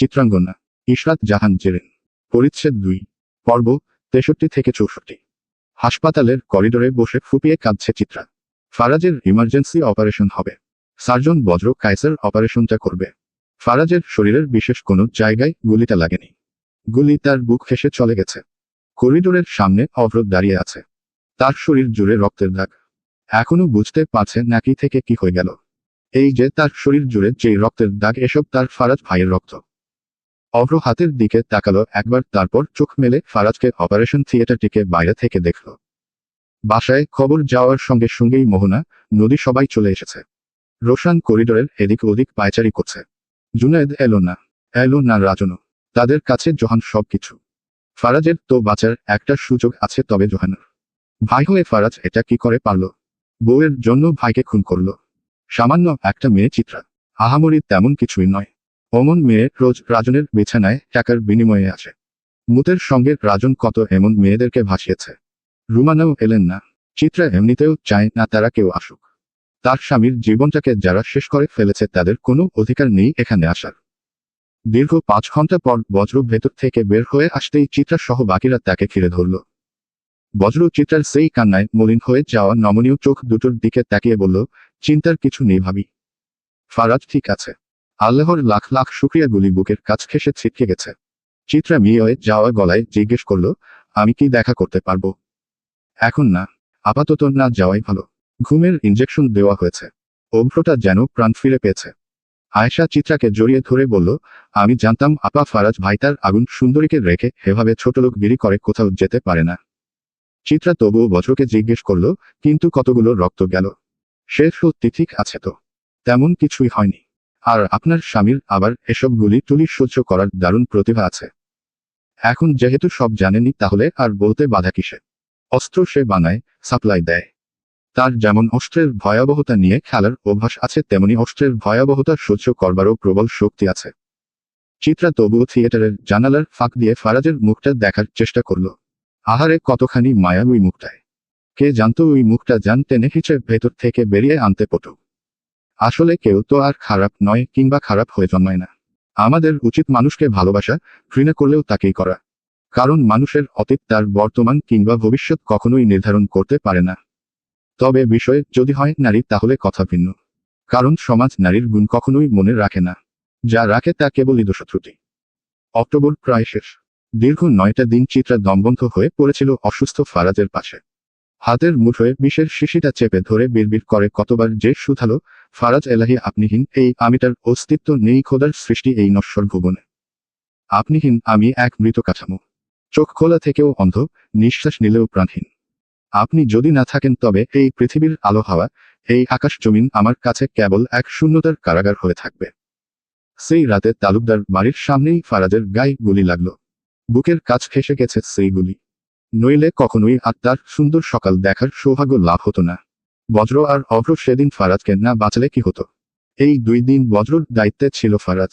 চিত্রাঙ্গনা ইশরাত জাহান জেরিন। পরিচ্ছেদ 2, পর্ব 63 থেকে 64। হাসপাতালের করিডোরে বসে ফুপিয়ে কাঁদছে চিত্রা। ফারাজের ইমার্জেন্সি অপারেশন হবে। সার্জন বজ্র কায়সার অপারেশনটা করবে। ফারাজের শরীরের বিশেষ কোনো জায়গায় গুলিটা লাগেনি। গুলি তার বুক ঘেঁষে চলে গেছে। করিডোরের সামনে অভ্র দাঁড়িয়ে আছে। তার শরীর জুড়ে রক্তের দাগ। এখনো বুঝতে পারছে না কি থেকে কি হয়ে গেল। এই যে তার শরীর জুড়ে যেই রক্তের দাগ, এসব তার ফারাজ ভাইয়ের রক্ত। অভ্র হাতের দিকে তাকালো একবার, তারপর চোখ মেলে ফারাজকে অপারেশন থিয়েটারটিকে বাইরে থেকে দেখল। বাসায় খবর যাওয়ার সঙ্গে সঙ্গেই মোহনা, নদী সবাই চলে এসেছে। রোশান করিডোরের এদিক ওদিক পায়চারি করছে। জুনায়েদ এলো না রাজনও। তাদের কাছে জোহান সবকিছু। ফারাজের তো বাঁচার একটা সুযোগ আছে, তবে জোহানের ভাই হয়ে ফারাজ এটা কি করে পারল? বউয়ের জন্য ভাইকে খুন করল। সামান্য একটা মেয়ে চিত্রা, আহামরি তেমন কিছুই নয়। অমন মেয়ে রোজ রাজনের বিছানায় টাকার বিনিময়ে আসে। মুতের সঙ্গে রাজন কত এমন মেয়েদেরকে ভাসিয়েছে। রুমানাও এলেন না। চিত্রা এমনিতেও চায় না তারা কেউ আসুক। তার স্বামীর জীবনটাকে যারা শেষ করে ফেলেছে তাদের কোনো অধিকার নেই এখানে আসার। দীর্ঘ 5 ঘন্টা পর বজ্র ভেতর থেকে বের হয়ে আসতেই চিত্রা সহ বাকিরা তাকে ঘিরে ধরল। বজ্র চিত্রার সেই কান্নায় মলিন হয়ে যাওয়া নমনীয় চোখ দুটোর দিকে তাকিয়ে বলল, চিন্তার কিছু নেই ভাবি। ফারাজ ঠিক আছে। আল্লাহর লাখ লাখ শুকরিয়া। গুলি বুকের কাছ ঘেঁষে ছিটকে গেছে। চিত্রা মিয়ে যাওয়া গলায় জিজ্ঞেস করল, আমি কি দেখা করতে পারবো? এখন না, আপাতত না যাওয়াই ভালো। ঘুমের ইনজেকশন দেওয়া হয়েছে। অভ্রটা যেন প্রাণ ফিরে পেয়েছে। আয়েশা চিত্রাকে জড়িয়ে ধরে বলল, আমি জানতাম আপা ফারাজ ভাই তার আগুন সুন্দরীকে রেখে এভাবে ছোটলোক গিরি করে কোথাও যেতে পারে না। চিত্রা তবুও বজ্রকে জিজ্ঞেস করল, কিন্তু কতগুলো রক্ত গেল? সে সত্যি ঠিক আছে তো? তেমন কিছুই হয়নি। আর আপনার স্বামীর আবার এসব গুলি টুলি সহ্য করার দারুণ প্রতিভা আছে। এখন যেহেতু সব জানেনি, তাহলে আর বলতে বাধা কিসে? অস্ত্র সে বানায়, সাপ্লাই দেয়। তার যেমন অস্ত্রের ভয়াবহতা নিয়ে খেলার অভ্যাস আছে, তেমনি অস্ত্রের ভয়াবহতা সহ্য করবারও প্রবল শক্তি আছে। চিত্রা তবুও থিয়েটারের জানালার ফাঁক দিয়ে ফারাজের মুখটা দেখার চেষ্টা করল। আহারে কতখানি মায়া ওই মুখটায়। কে জানতো ওই মুখটা জান টেনে হিচে ভেতর থেকে বেরিয়ে আনতে পটু। আসলে কেউ তো আর খারাপ নয়, কিংবা খারাপ হয়ে জন্মায় না। আমাদের উচিত মানুষকে ভালোবাসা, ঘৃণা করলেও তাকেই করা। কারণ মানুষের অতীত তার বর্তমান কিংবা ভবিষ্যৎ কখনোই নির্ধারণ করতে পারে না। তবে বিষয় যদি হয় নারী, তাহলে কথা ভিন্ন। কারণ সমাজ নারীর গুণ কখনোই মনে রাখে না। যা রাখে তা কেবলই দোষত্রুটি। অক্টোবর প্রায় শেষ। দীর্ঘ 9টা দিন চিত্রা দমবন্ধ হয়ে পড়েছিল অসুস্থ ফারাজের পাশে। হাতের মুঠোয় বিষের শিশিটা চেপে ধরে বিড়বিড় করে কতবার যে শুধালো, ফারাজ এলাহি আপনিহীন এই আমিটার অস্তিত্ব নেই, খোদার সৃষ্টি এই নশ্বর ভুবনে। আপনিহীন আমি এক মৃত কাঠামো। চোখ খোলা থেকেও অন্ধ, নিঃশ্বাস নিলেও প্রাণহীন। আপনি যদি না থাকেন তবে এই পৃথিবীর আলো হাওয়া, এই আকাশ জমিন আমার কাছে কেবল এক শূন্যতার কারাগার হয়ে থাকবে। সেই রাতে তালুকদার বাড়ির সামনেই ফারাজের গায়ে গুলি লাগলো। বুকের কাছ ঘেঁষে গেছে সেই গুলি। নইলে কখনোই আর তার সুন্দর সকাল দেখার সৌভাগ্য লাভ হতো না। বজ্র আর অভ্র সেদিন ফারাজকে না বাঁচালে কি হতো? এই 2 দিন বজ্রর দায়িত্বে ছিল ফারাজ।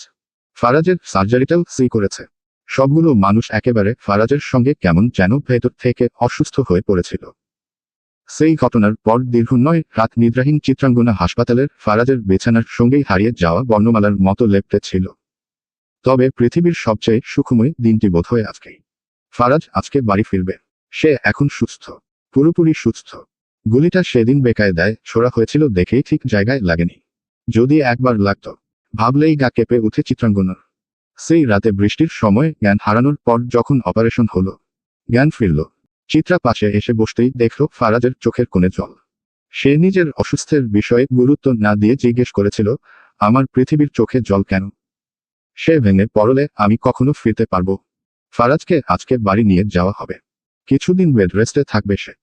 ফারাজের সার্জারিটাও সেই করেছে। সবগুলো মানুষ একেবারে ফারাজের সঙ্গে কেমন যেন ভেতর থেকে অসুস্থ হয়ে পড়েছিল। সেই ঘটনার পর দীর্ঘ 9 রাত নিদ্রাহীন চিত্রাঙ্গনা হাসপাতালের ফারাজের বিছানার সঙ্গেই হারিয়ে যাওয়া বর্ণমালার মতো লেপ্টে ছিল। তবে পৃথিবীর সবচেয়ে সুখময় দিনটি বোধহয় আজকেই। ফারাজ আজকে বাড়ি ফিরবে। সে এখন সুস্থ, পুরোপুরি সুস্থ। গুলিটা সেদিন বেকায়দায় ছোড়া হয়েছিল দেখেই ঠিক জায়গায় লাগেনি। যদি একবার লাগতো, ভাবলেই গা কেঁপে উঠে চিত্রাঙ্গনার। সেই রাতে বৃষ্টির সময় জ্ঞান হারানোর পর যখন অপারেশন হলো, জ্ঞান ফিরল। চিত্রা পাশে এসে বসতেই দেখল ফারাজের চোখের কোণে জল। সে নিজের অসুস্থের বিষয়ে গুরুত্ব না দিয়ে জিজ্ঞেস করেছিল, আমার পৃথিবীর চোখে জল কেন? সে ভেঙে পড়লে, আমি কখনো ফিরতে পারবো? ফারাজকে আজকে বাড়ি নিয়ে যাওয়া হবে। কিছুদিন বেড রেস্টে থাকবে সে।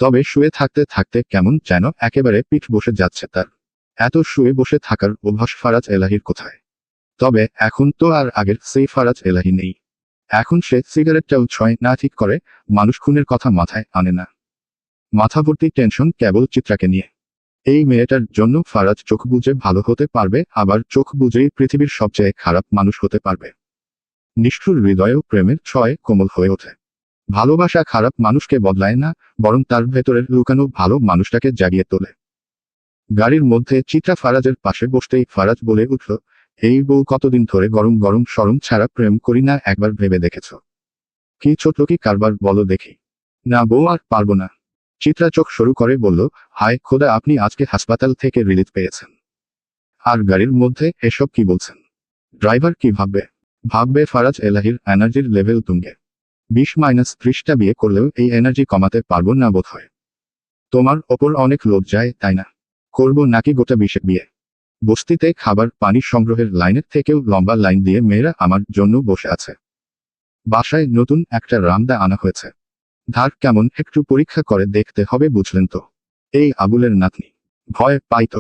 তবে শুয়ে থাকতে থাকতে কেমন যেন একেবারে পিঠ বসে যাচ্ছে তার। এত শুয়ে বসে থাকার অভ্যাস ফারাজ এলাহির কোথায়? তবে এখন তো আর আগের সেই ফারাজ এলাহি নেই। এখন সে সিগারেটটাও ছয় না ঠিক করে, মানুষ খুনের কথা মাথায় আনে না। মাথা ভর্তি টেনশন কেবল চিত্রাকে নিয়ে। এই মেয়েটার জন্য ফারাজ চোখ বুজে ভালো হতে পারবে, আবার চোখ বুঝেই পৃথিবীর সবচেয়ে খারাপ মানুষ হতে পারবে। নিষ্ঠুর হৃদয়েও প্রেমের ছয় কোমল হয়ে ওঠে। ভালোবাসা খারাপ মানুষকে বদলায় না, বরং তার ভেতরের লুকানো ভালো মানুষটাকে জাগিয়ে তোলে। গাড়ির মধ্যে চিত্রা ফারাজের পাশে বসতেই ফারাজ বলে উঠল, এই বউ কতদিন ধরে গরম গরম শরম ছাড়া প্রেম করি না, একবার ভেবে দেখেছ? কি ছোট কি কারবার বলো দেখি। না বউ, আর পারবো না। চিত্রা চোখ শুরু করে বলল, হায় খোদা, আপনি আজকে হাসপাতাল থেকে রিলিজ পেয়েছেন, আর গাড়ির মধ্যে এসব কি বলছেন? ড্রাইভার কি ভাববে? ভাববে ফারাজ এলাহির এনার্জির লেভেল তুঙ্গে। 20-30টা বিয়ে করলেও এই এনার্জি কমাতে পারবো না বোধ হয়। তোমার ওপর অনেক লোভ যায় তাই না? করবো নাকি গোটা 20 বিয়ে? বস্তিতে খাবার পানি সংগ্রহের লাইনের থেকেও লম্বা লাইন দিয়ে মেয়েরা আমার জন্য বসে আছে। বাসায় নতুন একটা রামদা আনা হয়েছে, ধার কেমন একটু পরীক্ষা করে দেখতে হবে, বুঝলেন তো? এই আবুলের নাতনি ভয় পাইত।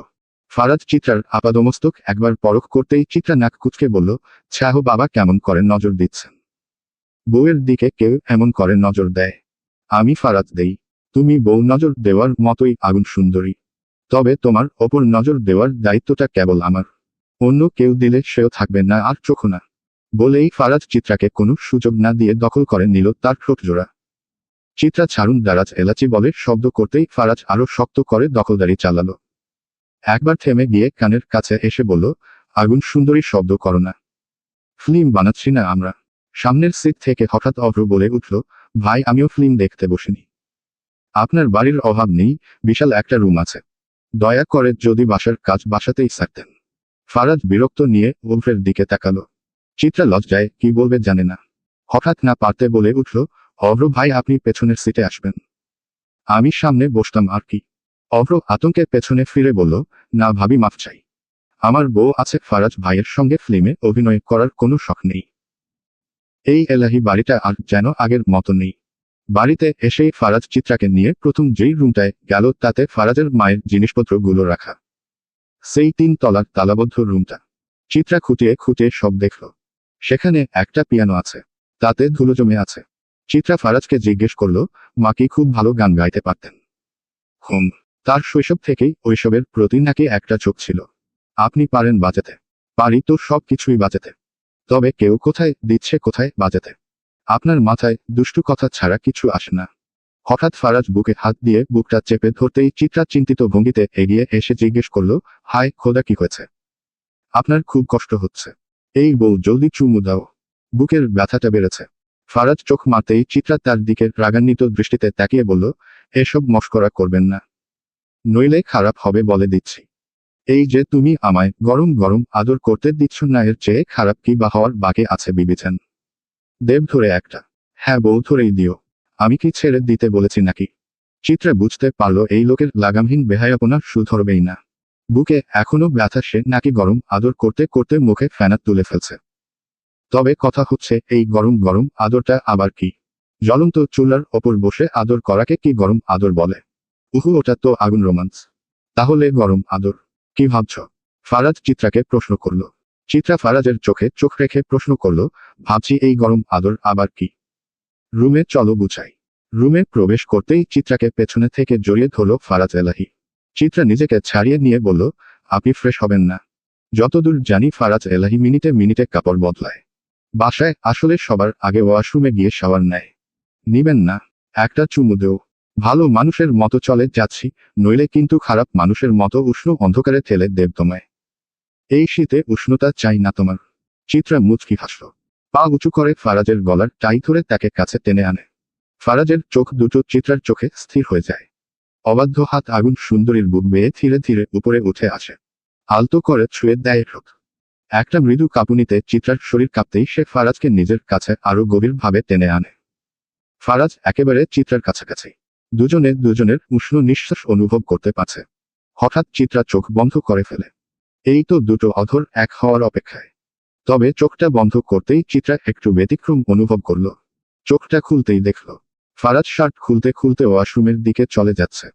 ফারাজ চিত্রার আপাদমস্তক একবার পরখ করতেই চিত্রা নাক কুচকে বলল, ছ্যাহ বাবা, কেমন করে নজর দিচ্ছেন? বউয়ের দিকে কেউ এমন করে নজর দেয়? আমি ফারাজ দেই। তুমি বউ নজর দেওয়ার মতোই আগুন সুন্দরী, তবে তোমার ওপর নজর দেওয়ার দায়িত্বটা কেবল আমার। অন্য কেউ দিলে সেও থাকবে না আর চোখও না। বলেই ফারাজ চিত্রাকে কোনো সুযোগ না দিয়ে দখল করে নিল তার ঠোঁট জোড়া। চিত্রা ছাড়ুন দারাজ এলাচি বলে শব্দ করতেই ফারাজ আরো শক্ত করে দখলদারি চালালো। একবার থেমে গিয়ে কানের কাছে এসে বলল, আগুন সুন্দরী শব্দ করো না, ফিল্ম বানাচ্ছি না আমরা। সামনের সিট থেকে হঠাৎ অভ্র বলে উঠল, ভাই আমিও ফিল্ম দেখতে বসিনি। আপনার বাড়ির অভাব নেই, বিশাল একটা রুম আছে, দয়া করে যদি বাসার কাজ বাসাতেই সারতেন। ফারাজ বিরক্ত নিয়ে অভ্রের দিকে তাকালো। চিত্রা লজ্জায় কি বলবে জানে না, হঠাৎ না পারতে বলে উঠল, অভ্র ভাই আপনি পেছনের সিটে আসবেন, আমি সামনে বসতাম আর কি। অভ্র আতঙ্কে পেছনে ফিরে বলল, না ভাবি মাফ চাই, আমার বউ আছে। ফারাজ ভাইয়ের সঙ্গে ফিল্মে অভিনয় করার কোনো শখ নেই। এই এলাহি বাড়িটা আর যেন আগের মতো নেই। বাড়িতে এসেই ফারাজ চিত্রাকে নিয়ে প্রথম যেই রুমটায় গেল তাতে ফারাজের মায়ের জিনিসপত্রগুলো রাখা। সেই 3 তলার তালাবদ্ধ রুমটা। চিত্রা খুঁটিয়ে খুঁটিয়ে সব দেখল। সেখানে একটা পিয়ানো আছে, তাতে ধুলো জমে আছে। চিত্রা ফারাজকে জিজ্ঞেস করল, মা কি খুব ভালো গান গাইতে পারতেন? হুম, তার শৈশব থেকেই ওইসবের প্রতি নাকি একটা চোখ ছিল। আপনি পারেন বাজাতে? পারি তো সব কিছুই বাজাতে, তবে কেউ কোথায় দিচ্ছে কোথায় বাজাতে। আপনার মাথায় দুষ্টু কথা ছাড়া কিছু আসে না। হঠাৎ ফারাজ বুকে হাত দিয়ে বুকটা চেপে ধরতেই চিত্রা চিন্তিত ভঙ্গিতে এগিয়ে এসে জিজ্ঞেস করল, হায় খোদা, কি হয়েছে? আপনার খুব কষ্ট হচ্ছে? এই বউ, জলদি চুমু দাও, বুকের ব্যথাটা বেড়েছে। ফারাজ চোখ মারতেই চিত্রা তার দিকে রাগান্বিত দৃষ্টিতে তাকিয়ে বলল, এসব মশকরা করবেন না, নইলে খারাপ হবে বলে দিচ্ছি। এই যে তুমি আমায় গরম গরম আদর করতে দিচ্ছ না, এর চেয়ে খারাপ কি বা হওয়ার বাকি আছে বিবেচেন? দেব ধরে একটা। হ্যাঁ বউ ধরেই দিও, আমি কি ছেড়ে দিতে বলেছি নাকি? চিত্রা বুঝতে পারল এই লোকের লাগামহীন বেহায়াপনা সুধরবেই না। বুকে এখনো ব্যথা, সে নাকি গরম আদর করতে করতে মুখে ফেনা তুলে ফেলছে। তবে কথা হচ্ছে এই গরম গরম আদরটা আবার কি? জ্বলন্ত চুলার ওপর বসে আদর করাকে কি গরম আদর বলে? উহু, ওটা তো আগুন রোমান্স। তাহলে গরম আদর কি ভাবছ? ফারাজ চিত্রাকে প্রশ্ন করল। চিত্রা ফারাজের চোখে চোখ রেখে প্রশ্ন করল, ভাবছি এই গরম আদর আবার কি। রুমে চলো বুঝাই। রুমে প্রবেশ করতেই চিত্রাকে পেছনে থেকে জড়িয়ে ধরল ফারাজ এলাহি। চিত্রা নিজেকে ছাড়িয়ে নিয়ে বলল, আপনি ফ্রেশ হবেন না? যতদূর জানি ফারাজ এলাহি মিনিটে মিনিটে কাপড় বদলায়। বাসায় আসলে সবার আগে ওয়াশরুমে গিয়ে শাওয়ার নেয়। নিবেন না? একটা চুমু দেও। ভালো মানুষের মতো চলে যাচ্ছি, নইলে কিন্তু খারাপ মানুষের মতো উষ্ণ অন্ধকারে ঠেলে দেব তোমায়। এই শীতে উষ্ণতা চাই না তোমার। চিত্রা মুচকি হাসল। পা উঁচু করে ফারাজের গলার টাই ধরে তাকে কাছে টেনে আনে। ফারাজের চোখ দুটো চিত্রার চোখে স্থির হয়ে যায়। অবাধ্য হাত আগুন সুন্দরীর বুক বেয়ে ধীরে ধীরে উপরে উঠে আসে। আলতো করে ছুঁয়ে দেয় ঠোঁট। একটা মৃদু কাঁপুনিতে চিত্রার শরীর কাঁপতেই সে ফারাজকে নিজের কাছে আরো গভীরভাবে টেনে আনে। ফারাজ একেবারে চিত্রার কাছাকাছি। দুজনে দুজনের উষ্ণ নিঃশ্বাস অনুভব করতে পারছে। হঠাৎ চিত্রা চোখ বন্ধ করে ফেলে। এই তো দুটো অধর এক হওয়ার অপেক্ষায়। তবে চোখটা বন্ধ করতেই চিত্রা একটু ব্যতিক্রম অনুভব করল। চোখটা খুলতেই দেখল ফারাজ শার্ট খুলতে খুলতে ওয়াশরুমের দিকে চলে যাচ্ছে।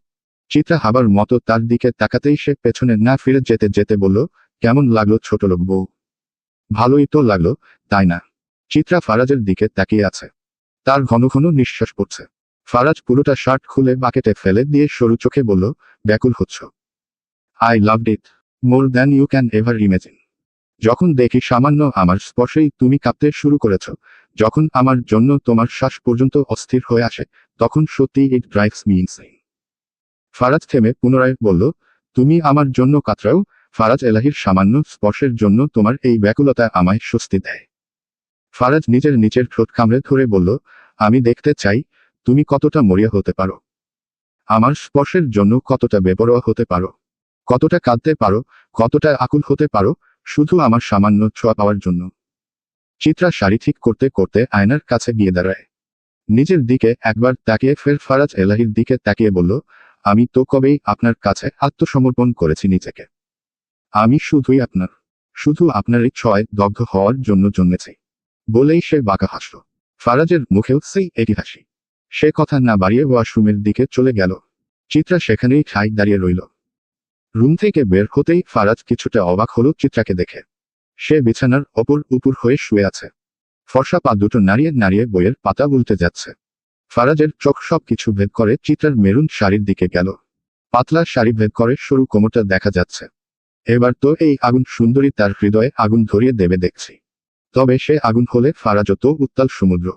চিত্রা হাবার মতো তার দিকে তাকাতেই সে পেছনে না ফিরে যেতে যেতে বলল, কেমন লাগলো ছোটলোক বউ? ভালোই তো লাগলো, তাই না? চিত্রা ফারাজের দিকে তাকিয়ে আছে। তার ঘন ঘন নিঃশ্বাস পড়ছে। ফারাজ পুরোটা শার্ট খুলে বাকেটে ফেলে দিয়ে সরু চোখে বলল, ব্যাকুল হচ্ছ? I loved it more than you can ever imagine. যখন দেখি সামান্য আমার স্পর্শেই তুমি কাঁপতে শুরু করেছ, যখন আমার জন্য তোমার শ্বাস পর্যন্ত অস্থির হয়ে আসে, তখন সত্যি ইট ড্রাইভস মি ইনসেইন। ফারাজ থেমে পুনরায় বলল, তুমি আমার জন্য কাতরাও? ফারাজ এলাহির সামান্য স্পর্শের জন্য তোমার এই ব্যাকুলতা আমায় স্বস্তি দেয়। ফারাজ নিচের ঠোঁট কামড়ে ধরে বলল, আমি দেখতে চাই তুমি কতটা মরিয়া হতে পারো, আমার স্পর্শের জন্য কতটা বেপরোয়া হতে পারো, কতটা কাঁদতে পারো, কতটা আকুল হতে পারো, শুধু আমার সামান্য ছোঁয়া পাওয়ার জন্য। চিত্রা শাড়ি ঠিক করতে করতে আয়নার কাছে গিয়ে দাঁড়ায়। নিজের দিকে একবার তাকিয়ে ফের ফারাজ এলাহির দিকে তাকিয়ে বলল, আমি তো কবেই আপনার কাছে আত্মসমর্পণ করেছি নিজেকে। আমি শুধু আপনারই ছোঁয়ায় দগ্ধ হওয়ার জন্য জন্মেছি। বলেই সে বাঁকা হাসল। ফারাজের মুখেও সেই একই হাসি। সে কথা না বাড়িয়ে ওয়াশরুমের দিকে চলে গেল। চিত্রা সেখানেই ঠাই দাঁড়িয়ে রইল। রুম থেকে বের হতেই ফারাজ কিছুটা অবাক হলো চিত্রাকে দেখে। সে বিছানার উপর হয়ে শুয়ে আছে। ফর্সা পা দুটো নাড়িয়ে নাড়িয়ে বইয়ের পাতা উল্টে যাচ্ছে। ফারাজের চোখ সব কিছু ভেদ করে চিত্রার মেরুন শাড়ির দিকে গেল। পাতলা শাড়ি ভেদ করে সরু কোমরটা দেখা যাচ্ছে। এবার তো এই আগুন সুন্দরী তার হৃদয়ে আগুন ধরিয়ে দেবে দেখছি। তবে সে আগুন হলে ফারাজও তো উত্তাল সমুদ্র।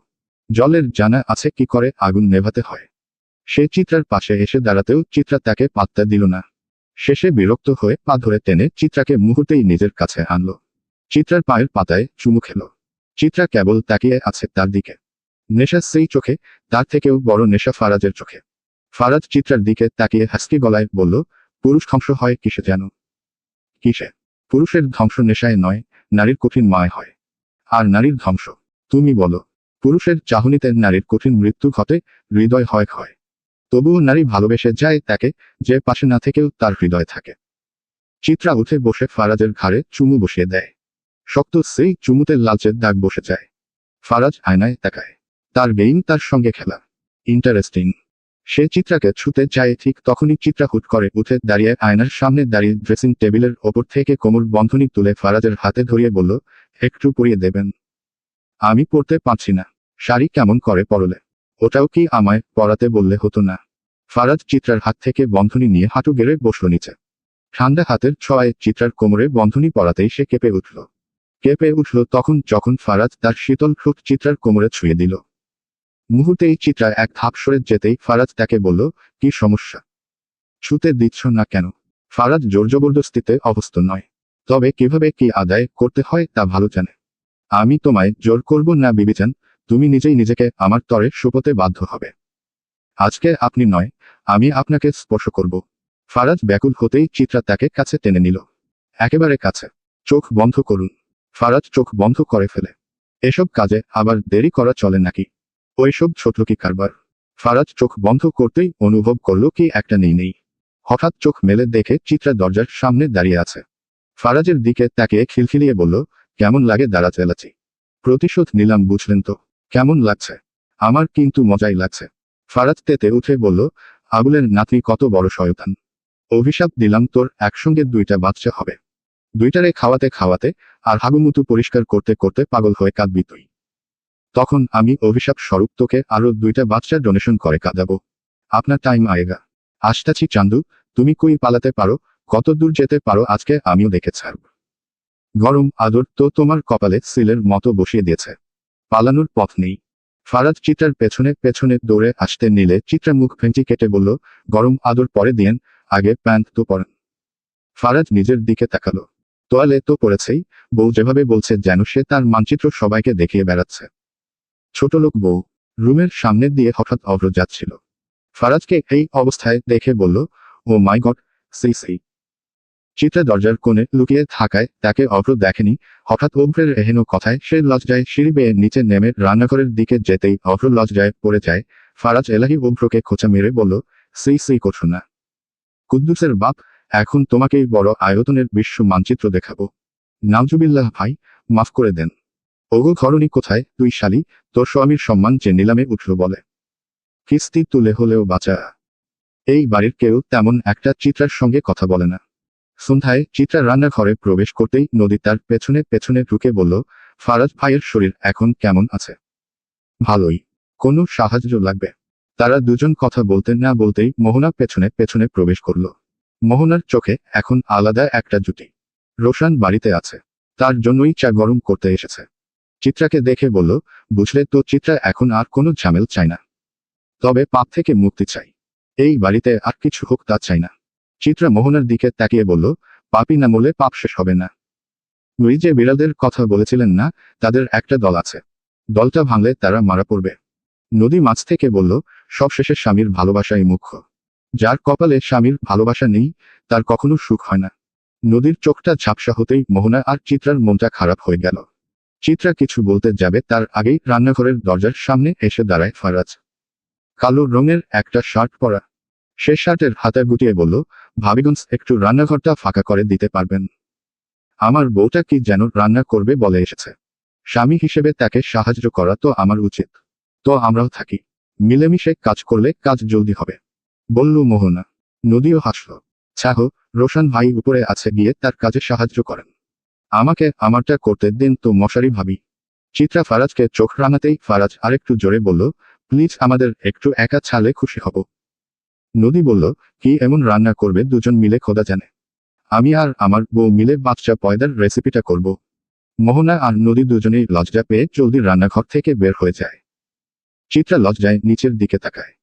জলের জানা আছে কি করে আগুন নেভাতে হয়। সে চিত্রার পাশে এসে দাঁড়াতেও চিত্রা তাকে পাত্তা দিল না। শেষে বিরক্ত হয়ে পা ধরে টেনে চিত্রাকে মুহূর্তেই নিজের কাছে আনল। চিত্রার পায়ের পাতায় চুমু খেল। চিত্রা কেবল তাকিয়ে আছে তার দিকে। নেশা সেই চোখে, তার থেকেও বড় নেশা ফারাজের চোখে। ফারাজ চিত্রার দিকে তাকিয়ে হাসকি গলায় বলল, পুরুষ ধ্বংস হয় কিসে জানো? কিসে? পুরুষের ধ্বংস নেশায় নয়, নারীর কঠিন মায় হয়। আর নারীর ধ্বংস? তুমি বলো। পুরুষের চাহনিতে নারীর কঠিন মৃত্যু ঘটে, হৃদয় হয় ক্ষয়। তবুও নারী ভালোবেসে যায় তাকে, যে পাশে না থেকেও তার হৃদয় থাকে। চিত্রা উঠে বসে ফারাজের ঘাড়ে চুমু বসিয়ে দেয়। শক্ত সেই চুমুতে লালচে দাগ বসে যায়। ফারাজ আয়নায় তাকায়। তার গেইম তার সঙ্গে খেলা। ইন্টারেস্টিং। সে চিত্রাকে ছুতে যায় ঠিক তখনই চিত্রা হুট করে উঠে দাঁড়িয়ে আয়নার সামনে দাঁড়িয়ে ড্রেসিং টেবিলের ওপর থেকে কোমর বন্ধনী তুলে ফারাজের হাতে ধরিয়ে বলল, একটু পরিয়ে দেবেন? আমি পরতে পারছি না। শাড়ি কেমন করে পরলে? ওটাও কি আমায় পরাতে বললে হতো না? ফারাজ চিত্রার হাত থেকে বন্ধনী নিয়ে হাঁটু গেড়ে বসল নিচে। ঠান্ডা হাতের ছোঁয়ায় চিত্রার কোমরে বন্ধনী পরাতেই সে কেঁপে উঠল যখন ফারাজ তার শীতল ঠোঁট চিত্রার কোমরে ছুঁয়ে দিল। মুহূর্তেই চিত্রা এক ধাপ সরে যেতেই ফারাজ তাকে বলল, কি সমস্যা? ছুতে দিচ্ছ না কেন? ফারাজ জোর জবরদস্তিতে অভ্যস্ত নয়। তবে কিভাবে কি আদায় করতে হয় তা ভালো জানে। আমি তোমায় জোর করব না বিবিচান, তুমি নিজেই নিজেকে আমার তরে শোপতে বাধ্য হবে। আজকে আপনি নয়, আমি আপনাকে স্পর্শ করব। ফারাজ ব্যাকুল হতেই চিত্রা তাকে কাছে টেনে নিল। একেবারে কাছে। চোখ বন্ধ করুন। ফারাজ চোখ বন্ধ করে ফেলে। এসব কাজে আবার দেরি করা চলে নাকি? ওইসব ছোটলোকি কারবার। ফারাজ চোখ বন্ধ করতেই অনুভব করল কি একটা নেই। হঠাৎ চোখ মেলে দেখে চিত্রা দরজার সামনে দাঁড়িয়ে আছে। ফারাজের দিকে তাকিয়ে খিলখিলিয়ে বলল, কেমন লাগে দাঁড়াচালাচি? প্রতিশোধ নিলাম বুঝলেন তো? কেমন লাগছে? আমার কিন্তু মজাই লাগছে। ফারাজ তেতে উঠে বলল, আবুলের নাতনি কত বড় শয়তান। অভিশাপ দিলাম তোর একসঙ্গে 2টা বাচ্চা হবে। 2টারে খাওয়াতে খাওয়াতে আর হাগুমুতু পরিষ্কার করতে করতে পাগল হয়ে কাঁদবি তুই। তখন আমি অভিশাপ স্বরূপ তোকে আরো 2টা বাচ্চা ডোনেশন করে কাঁদাবো। আপনার টাইম আয়েগা। আসতাছি চান্দু, তুমি কই পালাতে পারো, কত দূর যেতে পারো আজকে আমিও দেখে ছাড়ব। গরম আদর তো তোমার কপালে সিলের মতো বসিয়ে দিয়েছে। পালানোর পথ নেই। ফারাজ চিত্রার পেছনে পেছনে দৌড়ে আসতে নিলে চিত্রা মুখ ভেঙচি কেটে বলল, গরম আদর পরে দিয়েন, আগে প্যান্ট তো পরেন। ফারাজ নিজের দিকে তাকালো। তোয়ালে তো পড়েছেই, বউ যেভাবে বলছে যেন সে তার মানচিত্র সবাইকে দেখিয়ে বেড়াচ্ছে। ছোটলোক বউ। রুমের সামনে দিয়ে হঠাৎ অভ্র যাচ্ছিল। ফারাজকে এই অবস্থায় দেখে বলল, ও মাই গড, সেই। চিত্রা দরজার কোণে লুকিয়ে থাকায় তাকে অভ্র দেখেনি। হঠাৎ অভ্রের এহেন কথায় সে লজ্জায় সিঁড়ি বেয়ে নিচে নেমে রান্নাঘরের দিকে যেতেই অভ্র লজ্জায় পড়ে যায়। ফারাজ এলাহি অভ্রকে খোঁচা মেরে বলল, সেই করছো না। কুদ্দুসের বাপ, এখন তোমাকেই বড় আয়তনের বিশ্ব মানচিত্র দেখাবো। নাউজুবিল্লাহ ভাই, মাফ করে দেন। ওগো ঘরণী কোথায় তুই শালি, তোর স্বামীর সম্মান যে নিলামে উঠল বলে। কিস্তি তুলে হলেও বাঁচা। এই বাড়ির কেউ তেমন একটা চিত্রার সঙ্গে কথা বলে না। সন্ধ্যায় চিত্রা রান্নাঘরে প্রবেশ করতেই নদী তার পেছনে পেছনে ঢুকে বলল, ফারাজ ভাইয়ের শরীর এখন কেমন আছে? ভালোই। কোনো সাহায্য লাগবে? তারা দুজন কথা বলতে না বলতেই মোহনা পেছনে পেছনে প্রবেশ করল। মোহনার চোখে এখন আলাদা একটা জুটি। রোশান বাড়িতে আছে। তার জন্যই চা গরম করতে এসেছে। চিত্রাকে দেখে বলল, বুঝলে তো চিত্রা এখন আর কোনো ঝামেল চায় না। তবে পাপ থেকে মুক্তি চাই। এই বাড়িতে আর কিছু হোক তা চাই না। চিত্রা মোহনার দিকে তাকিয়ে বলল, পাপী না মরলে পাপ শেষ হবে না। ওই যে বিড়ালদের কথা বলেছিলেন না, তাদের একটা দল আছে। দলটা ভাঙলে তারা মারা পড়বে। নদী মাছ থেকে বলল, সবশেষে স্বামীর ভালোবাসাই মুখ্য। যার কপালে স্বামীর ভালোবাসা নেই, তার কখনো সুখ হয় না। নদীর চোখটা ঝাপসা হতেই মোহনা আর চিত্রার মনটা খারাপ হয়ে গেল। চিত্রা কিছু বলতে যাবে তার আগেই রান্নাঘরের দরজার সামনে এসে দাঁড়ায় ফারাজ। কালো রঙের একটা শার্ট পরা। সে শার্টের হাতা গুটিয়ে বলল, ভাবিগঞ্জ একটু রান্নাঘরটা ফাঁকা করে দিতে পারবেন? আমার বউটা কি যেন রান্না করবে বলে এসেছে। স্বামী হিসেবে তাকে সাহায্য করা তো আমার উচিত। তো আমরাও থাকি, মিলেমিশে কাজ করলে কাজ জলদি হবে, বলল মোহনা। নদীও হাসল। ছাহো, রোশন ভাই উপরে আছে, গিয়ে তার কাজে সাহায্য করেন। আমাকে আমারটা করতে দিন তো মশারি ভাবি। চিত্রা ফারাজকে চোখ রাঙাতেই ফারাজ আরেকটু জোরে বলল, প্লিজ আমাদের একটু একা ছাড়লে খুশি হব। নদী বলল, কি এমন রান্না করবে দুজন মিলে খোদা জানে। আমি আর আমার বউ মিলে বাচ্চা পয়দার রেসিপিটা করব। মোহনা আর নদী দুজনেই লজ্জা পেয়ে জলদি রান্নাঘর থেকে বের হয়ে যায়। চিত্রা লজ্জায় নিচের দিকে তাকায়।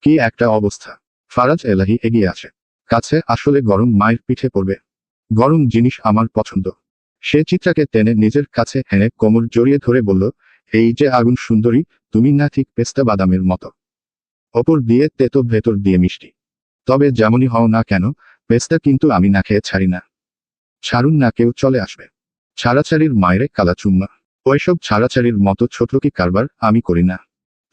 কি একটা অবস্থা। ফারাজ এলাহি এগিয়ে আসে কাছে। আসলে গরম মায়ের পিঠে পড়বে। গরম জিনিস আমার পছন্দ। সে চিত্রাকে টেনে নিজের কাছে এনে কোমর জড়িয়ে ধরে বলল, এই যে আগুন সুন্দরী, তুমি না ঠিক পেস্তা বাদামের মতো। ওপর দিয়ে তেতো, ভেতর দিয়ে মিষ্টি। তবে যেমনই হও না কেন, পেস্তা কিন্তু আমি না খেয়ে ছাড়ি না। ছাড়ুন না, কেউ চলে আসবে। ছাড়াছাড়ির মায়েরে কালা চুম্মা। ওইসব ছাড়াছাড়ির মতো ছোটলোকি কারবার আমি করি না।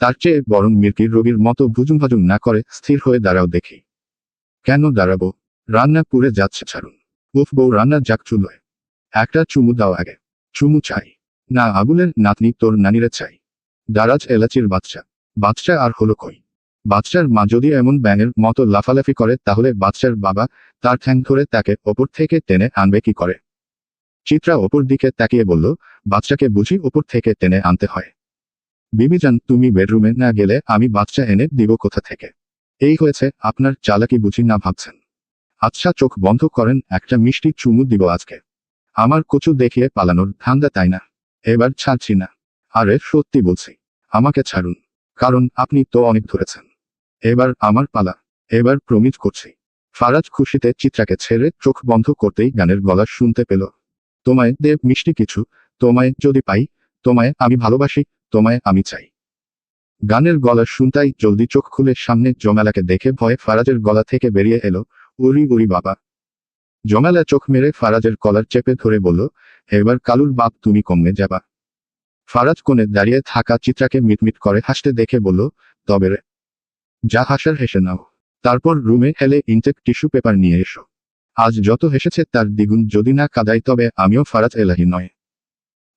তার চেয়ে বরং মির্কির রোগীর মতো ভুজুং ভাজুং না করে স্থির হয়ে দাঁড়াও দেখি। কেন দাঁড়াবো? রান্না পুড়ে যাচ্ছে, ছাড়ুন। উফ বউ, রান্না যাক চুলোয়। একটা চুমু দাও আগে। চুমু চাই না, আগুলের নাতনি তোর নানিরে চাই। দারাজ এলাচির বাচ্চা। বাচ্চা আর হলো কই? বাচ্চার মা যদি এমন ব্যাঙের মতো লাফালাফি করে, তাহলে বাচ্চার বাবা তার ঠ্যাং ধরে তাকে ওপর থেকে টেনে আনবে কি করে? চিত্রা ওপর দিকে তাকিয়ে বলল, বাচ্চাকে বুঝি ওপর থেকে টেনে আনতে হয়? বিবিজান, তুমি বেডরুমে না গেলে আমি বাচ্চা এনে দিব কোথা থেকে? এই হয়েছে আপনার চালাকি, বুঝি না ভাবছেন? আচ্ছা চোখ বন্ধ করেন, একটা মিষ্টি চুমু দিব আজকে। আমার কচু দেখিয়ে পালানোর ধান্দা তাই না? এবার ছাড়ছি না। আরে সত্যি বলছি, আমাকে ছাড়ুন। কারণ আপনি তো অনেক ধরেছেন। এবার আমার পালা। এবার প্রমিজ করছি। ফারাজ খুশিতে চিত্রাকে ছেড়ে চোখ বন্ধ করতেই গানের গলা শুনতে পেল। তোমায় দেব মিষ্টি কিছু, তোমায় যদি পাই, তোমায় আমি ভালোবাসি, তোমায় আমি চাই। গানের গলা শুনতাই জলদি চোখ খুলে সামনে জমেলাকে দেখে ভয়ে ফারাজের গলা থেকে বেরিয়ে এলো, উরি উরি বাবা। জমেলা চোখ মেরে ফারাজের কলার চেপে ধরে বলল, এবার কালুর বাপ তুমি কমে যাবা। ফারাজ কোণে দাঁড়িয়ে থাকা চিত্রাকে মিটমিট করে হাসতে দেখে বলল, তবে রে, যা হাসার হেসে নাও। তারপর রুমে এলে ইনটেক টিস্যু পেপার নিয়ে এসো। আজ যত হেসেছে তার দ্বিগুণ যদি না কাঁদাই তবে আমিও ফারাজ এলাহি নয়।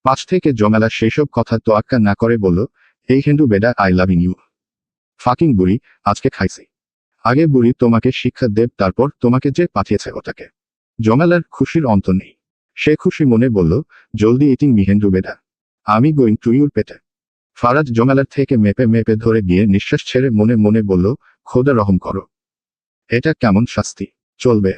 পাশ থেকে জমেলা সেইসব কথা তোয়াক্কা না করে বলল, এই হিন্দু বেডা, আই লাভিং ইউ। ফাকিং বুড়ি, আজকে খাইছি। আগে বুড়ি তোমাকে শিক্ষা দেব, তারপর তোমাকে যে পাঠিয়েছে ওটাকে। জমেলার খুশির অন্ত নেই। সে খুশি মনে বলল, জলদি ইটিং মি হিন্দু বেডা, আমি গোয়িং টু ইউর পেটে। ফারাজ জমেলার থেকে মেপে মেপে ধরে গিয়ে নিঃশ্বাস ছেড়ে মনে মনে বলল, খোদা রহম করো। এটা কেমন শাস্তি? চলবে।